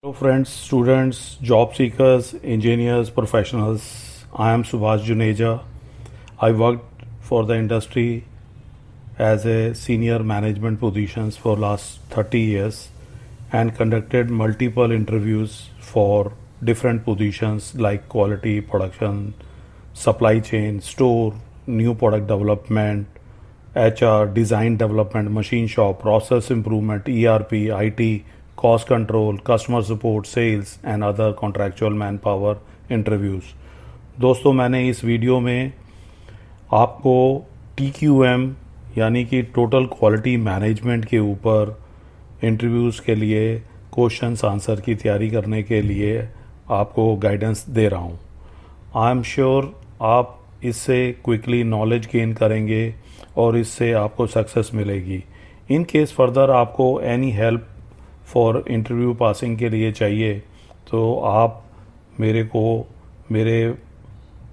Hello, friends, students, job seekers, engineers, professionals. I am Subhash Juneja. I worked for the industry as a senior management positions for last 30 years and conducted multiple interviews for different positions like quality, production, supply chain, store, new product development, HR, design development, machine shop, process improvement, ERP, IT, cost control, customer support, sales and other contractual manpower interviews. दोस्तों, मैंने इस video में आपको TQM यानी कि total quality management के ऊपर interviews के लिए क्वेश्चंस आंसर की तैयारी करने के लिए आपको गाइडेंस दे रहा हूँ. आई एम श्योर आप इससे क्विकली नॉलेज गेन करेंगे और इससे आपको सक्सेस मिलेगी. इन केस फर्दर आपको any help for interview passing के लिए चाहिए तो आप मेरे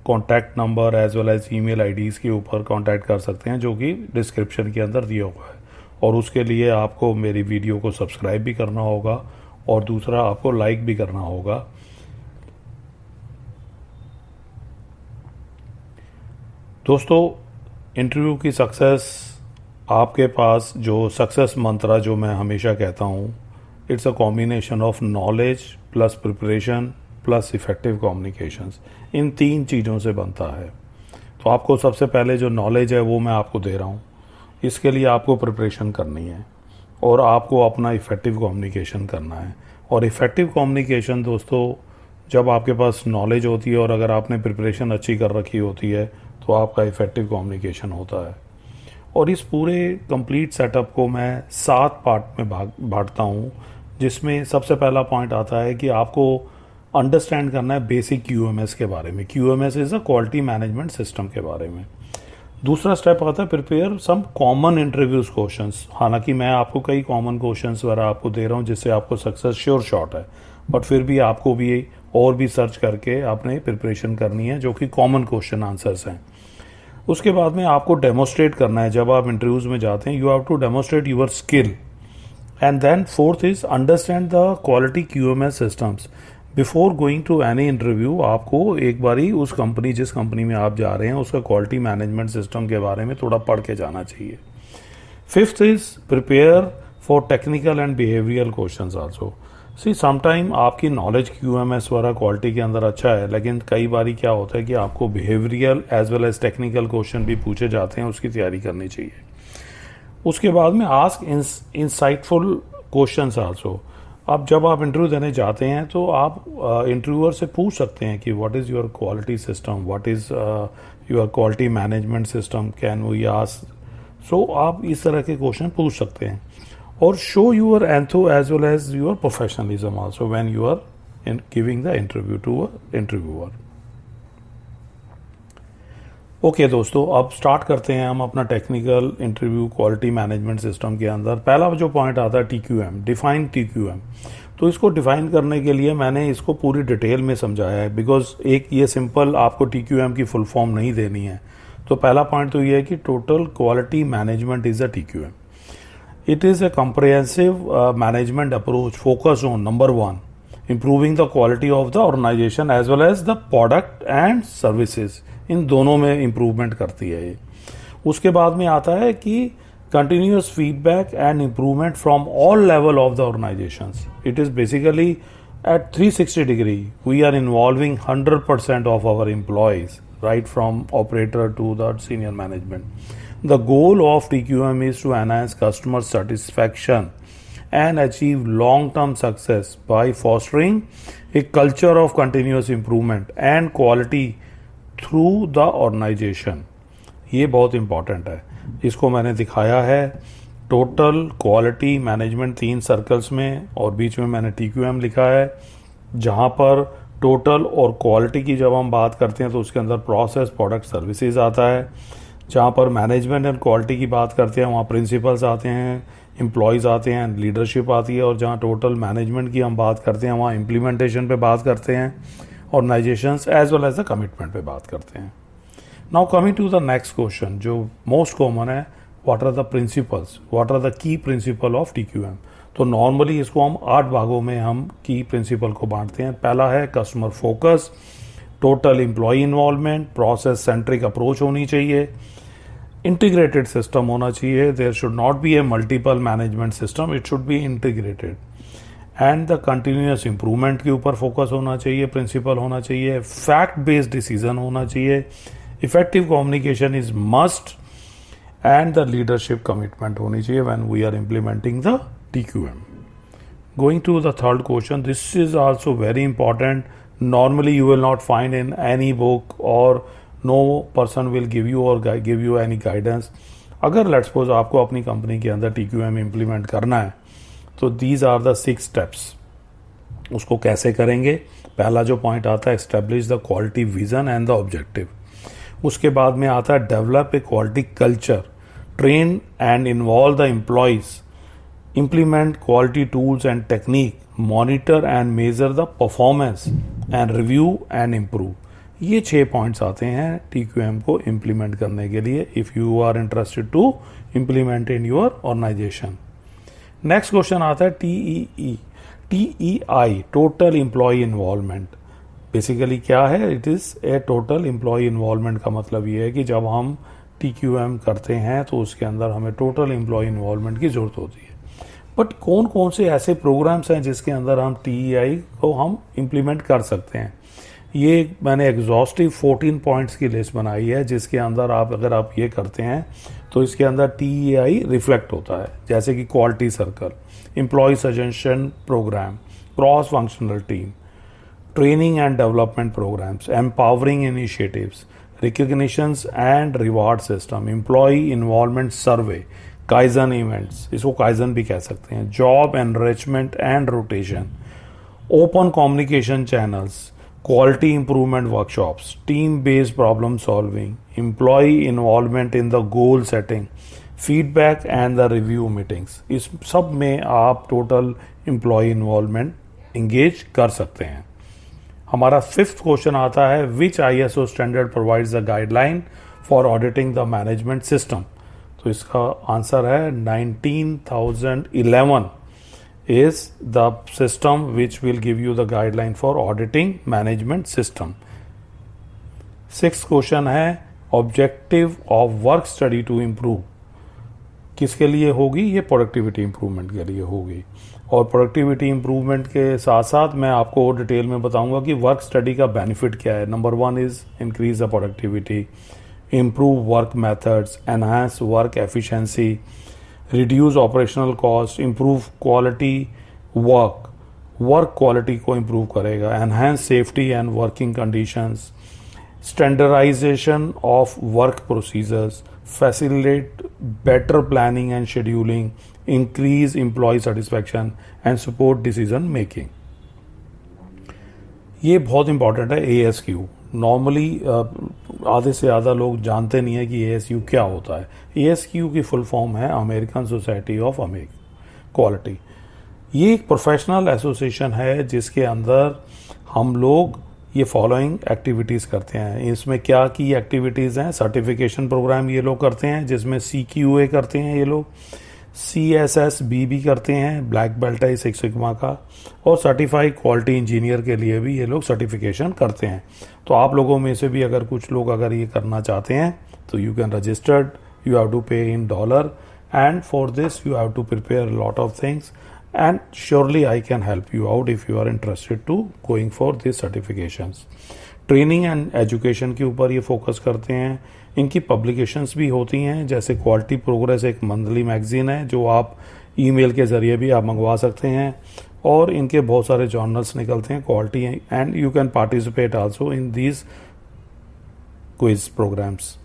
contact number as well as email IDs के ऊपर कॉन्टैक्ट कर सकते हैं जो कि डिस्क्रिप्शन के अंदर दिया हुआ है. और उसके लिए आपको मेरी वीडियो को सब्सक्राइब भी करना होगा और दूसरा आपको लाइक भी करना होगा. दोस्तों, इंटरव्यू की सक्सेस आपके पास जो सक्सेस मंत्रा जो मैं हमेशा कहता हूँ, it's a combination of knowledge plus preparation plus effective communications. इन तीन चीज़ों से बनता है. तो आपको सबसे पहले जो नॉलेज है वो मैं आपको दे रहा हूँ. इसके लिए आपको प्रिपरेशन करनी है और आपको अपना इफ़ेक्टिव कम्युनिकेशन करना है. और इफ़ेक्टिव कम्युनिकेशन दोस्तों, जब आपके पास नॉलेज होती है और अगर आपने प्रिपरेशन अच्छी कर रखी होती है तो आपका इफ़ेक्टिव कम्युनिकेशन होता है. और इस पूरे कंप्लीट सेटअप को मैं 7 पार्ट में बांटता हूँ, जिसमें सबसे पहला पॉइंट आता है कि आपको अंडरस्टैंड करना है बेसिक QMS के बारे में. QMS is a quality management system के बारे में. दूसरा स्टेप आता है prepare some common interviews questions. हालांकि मैं आपको कई कॉमन क्वेश्चंस वगैरह आपको दे रहा हूँ जिससे आपको सक्सेस श्योर शॉट है, बट फिर भी आपको भी और भी सर्च करके आपने प्रिपरेशन करनी है जो कि कॉमन क्वेश्चन आंसर्स हैं. उसके बाद में आपको डेमोस्ट्रेट करना है. जब आप इंटरव्यूज़ में जाते हैं, you have to demonstrate your skill. And then fourth is understand the quality QMS systems. Before going to any interview आपको एक बारी उस कंपनी जिस कंपनी में आप जा रहे हैं उसका क्वालिटी मैनेजमेंट सिस्टम के बारे में थोड़ा पढ़ के जाना चाहिए. Fifth is prepare for technical and behavioural questions also. See sometime आपकी नॉलेज QMS वाला क्वालिटी के अंदर अच्छा है, लेकिन कई बारी क्या होता है कि आपको behavioural as well as technical question भी पूछे जाते हैं, उसकी तैयारी करनी चाहिए. उसके बाद में आस्क इंसाइटफुल क्वेश्चंस आल्सो. अब जब आप इंटरव्यू देने जाते हैं तो आप इंटरव्यूअर से पूछ सकते हैं कि what is your quality system, what is your quality management system, can we ask. So आप इस तरह के क्वेश्चन पूछ सकते हैं. और show your enthu as well as your professionalism also when you are giving the interview to a interviewer. Okay दोस्तों, अब स्टार्ट करते हैं हम अपना technical interview quality management system के अंदर. पहला जो पॉइंट आता है TQM, डिफाइन TQM. तो इसको डिफाइन करने के लिए मैंने इसको पूरी डिटेल में समझाया है, बिकॉज एक ये सिंपल आपको TQM की फुल फॉर्म नहीं देनी है. तो पहला पॉइंट तो ये है कि total quality management is a TQM. It is a comprehensive management approach focused on number 1, improving the quality of the organization as well as the product and services. इन दोनों में इम्प्रूवमेंट करती है ये. उसके बाद में आता है कि continuous feedback and improvement from all level of the organizations. It is basically at 360 degree. We are involving 100% of our employees, right from operator to the senior management. The goal of TQM is to enhance customer satisfaction and achieve long-term success by fostering a culture of continuous improvement and quality through the organization. ये बहुत important है. इसको मैंने दिखाया है total quality management 3 circles में और बीच में मैंने TQM लिखा है, जहाँ पर टोटल और क्वालिटी की जब हम बात करते हैं तो उसके अंदर प्रोसेस, प्रोडक्ट, सर्विसेज आता है. जहाँ पर मैनेजमेंट एंड क्वालिटी की बात करते हैं वहाँ प्रिंसिपल्स आते हैं, एम्प्लॉयज़ आते हैं, लीडरशिप आती है. और जहाँ टोटल मैनेजमेंट की हम बात करते हैं वहाँ इम्प्लीमेंटेशन पे बात करते हैं, organisations as well as the commitment पे बात करते हैं. Now coming to the next question जो मोस्ट कॉमन है, what are the principles, what are the key principle of TQM. तो नॉर्मली इसको हम 8 भागों में हम की प्रिंसिपल को बांटते हैं। पहला है customer focus, total employ involvement, process centric approach होनी चाहिए, इंटीग्रेटेड सिस्टम होना चाहिए, there should not be a multiple management system, it should be integrated, and the continuous improvement के ऊपर फोकस होना चाहिए, प्रिंसिपल होना चाहिए, फैक्ट बेस्ड डिसीजन होना चाहिए, effective communication is must, and the leadership commitment होनी चाहिए when we are implementing the TQM. Going to the third question, this is also very important. Normally you will not find in any book, or no person will give you or give you any guidance. अगर let's suppose आपको अपनी company के अंदर TQM implement करना है, तो these are the 6 steps. उसको कैसे करेंगे? पहला जो पॉइंट आता है, establish the quality vision and the objective. उसके बाद में आता है develop a quality culture, train and involve the employees, implement quality tools and technique, monitor and measure the performance, and review and improve. ये 6 points आते हैं TQM को implement करने के लिए, if you are interested to implement in your organisation. Next question आता है TEI, total employ involvement. Basically क्या है? It is a total employ involvement का मतलब ये है कि जब हम TQM करते हैं तो उसके अंदर हमें टोटल एम्प्लॉय इन्वॉल्वमेंट की जरूरत होती है। बट कौन कौन से ऐसे प्रोग्राम्स हैं जिसके अंदर हम TEI को हम इम्प्लीमेंट कर सकते हैं? ये मैंने एग्जॉस्टिव 14 पॉइंट्स की लिस्ट बनाई है, जिसके अंदर अगर आप ये करते हैं तो इसके अंदर TEI रिफ्लेक्ट होता है, जैसे कि quality circle, employee suggestion program, cross functional team, training and development programs, empowering initiatives, recognitions and reward system, employee involvement survey, kaizen events, इसको काइजन भी कह सकते हैं, job enrichment and rotation, open communication channels, quality improvement workshops, team based problem solving, employee involvement in the goal setting, feedback and the review meetings. इस सब में आप total employ involvement engage कर सकते हैं। हमारा 5th क्वेश्चन आता है, विच ISO standard provides the guideline for auditing the management system. तो इसका आंसर है 19011 is the system which will give you the guideline for auditing management system. 6th question है, objective of work study to improve किसके लिए होगी? ये productivity improvement के लिए होगी। और प्रोडक्टिविटी इंप्रूवमेंट के साथ साथ मैं आपको डिटेल में बताऊंगा कि वर्क स्टडी का बेनिफिट क्या है। Number 1 is increase the productivity, improve work methods, enhance work efficiency, reduce operational cost, improve quality work quality को improve करेगा, enhance safety and working conditions, standardization of work procedures, facilitate better planning and scheduling, increase employee satisfaction and support decision making. ये बहुत important है ASQ। Normally आधे से ज़्यादा लोग जानते नहीं है कि ASQ क्या होता है। ASQ की फुल फॉर्म है अमेरिकन सोसाइटी ऑफ क्वालिटी। ये एक प्रोफेशनल एसोसिएशन है जिसके अंदर हम लोग ये फॉलोइंग एक्टिविटीज़ करते हैं। इसमें क्या की एक्टिविटीज़ हैं? सर्टिफिकेशन प्रोग्राम ये लोग करते हैं, जिसमें CQA करते हैं ये लोग, CSSB भी करते हैं, ब्लैक बेल्ट है 6 सिग्मा का, और सर्टिफाइड क्वालिटी इंजीनियर के लिए भी ये लोग सर्टिफिकेशन करते हैं। तो आप लोगों में से भी अगर कुछ लोग अगर ये करना चाहते हैं तो you can registered, you have to pay in $, and for this you have to prepare lot of things, and surely I can help you out if you are interested to going for this certifications. Training and education के ऊपर ये focus करते हैं। इनकी publications भी होती हैं, जैसे क्वालिटी प्रोग्रेस एक मंथली मैगजीन है जो आप ईमेल के ज़रिए भी आप मंगवा सकते हैं, और इनके बहुत सारे जर्नल्स निकलते हैं quality, and you can participate also in these quiz programmes.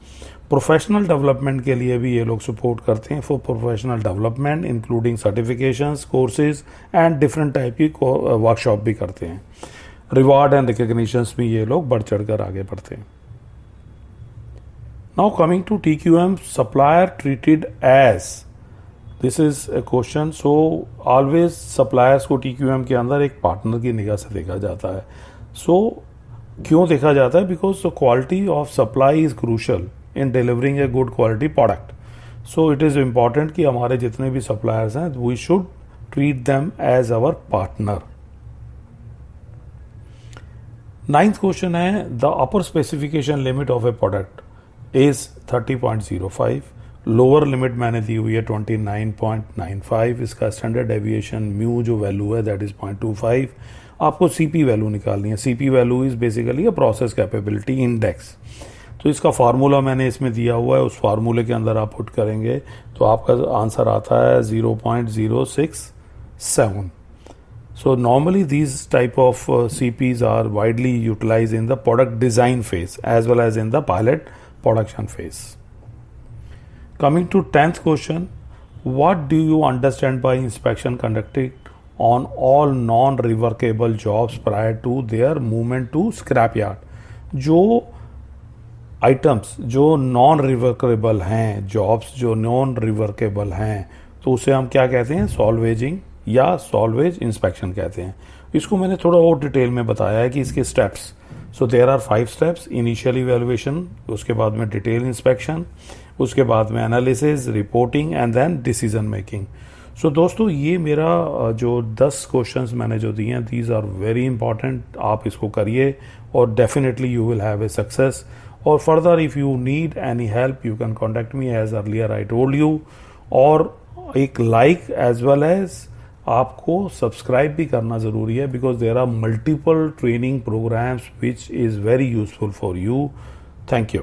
Professional development के लिए भी ये लोग सपोर्ट करते हैं, for professional development including certifications, courses and different type की वर्कशॉप भी करते हैं। रिवार्ड एंड रिकग्निशंस भी ये लोग बढ़ चढ़ कर आगे बढ़ते हैं। Now coming to TQM, supplier treated as, this is a question. So always suppliers को TQM के अंदर एक पार्टनर की निगाह से देखा जाता है। So क्यों देखा जाता है? Because the quality of supply is crucial in delivering a good quality product. So it is important कि हमारे जितने भी suppliers हैं we should treat them as our partner. Ninth question है, the upper specification limit of a product is 30.05, lower limit मैंने दी हुई है 29.95, इसका स्टैंडर्ड डेविएशन म्यू जो वैल्यू है दैट इज 0.25. आपको सीपी वैल्यू निकालनी है. CP value is basically a process capability index. तो इसका फार्मूला मैंने इसमें दिया हुआ है, उस फार्मूले के अंदर आप पुट करेंगे तो आपका आंसर आता है 0.067. So normally these type of CPs are widely utilized in the product design phase as well as in the pilot production phase. Coming to 10th question, what do you understand by inspection conducted on all non-reworkable jobs prior to their movement to scrap yard? जो items जो non रिवर्केबल हैं, jobs जो non रिवर्केबल हैं, तो उसे हम क्या कहते हैं? सॉल्वेजिंग या सॉल्वेज इंस्पेक्शन कहते हैं. इसको मैंने थोड़ा और डिटेल में बताया है कि इसके steps. So there are 5 steps. Initial evaluation, उसके बाद में डिटेल इंस्पेक्शन, उसके बाद में analysis, reporting and then decision making. So दोस्तों, ये मेरा जो 10 क्वेश्चंस मैंने जो दिए हैं, दीज आर वेरी इंपॉर्टेंट. आप इसको करिए और definitely you will have a success. और further if you need any help you can contact me as earlier I told you. और एक लाइक एज वेल एज आपको सब्सक्राइब भी करना ज़रूरी है, because there are multiple training programs which is very useful for you. Thank you.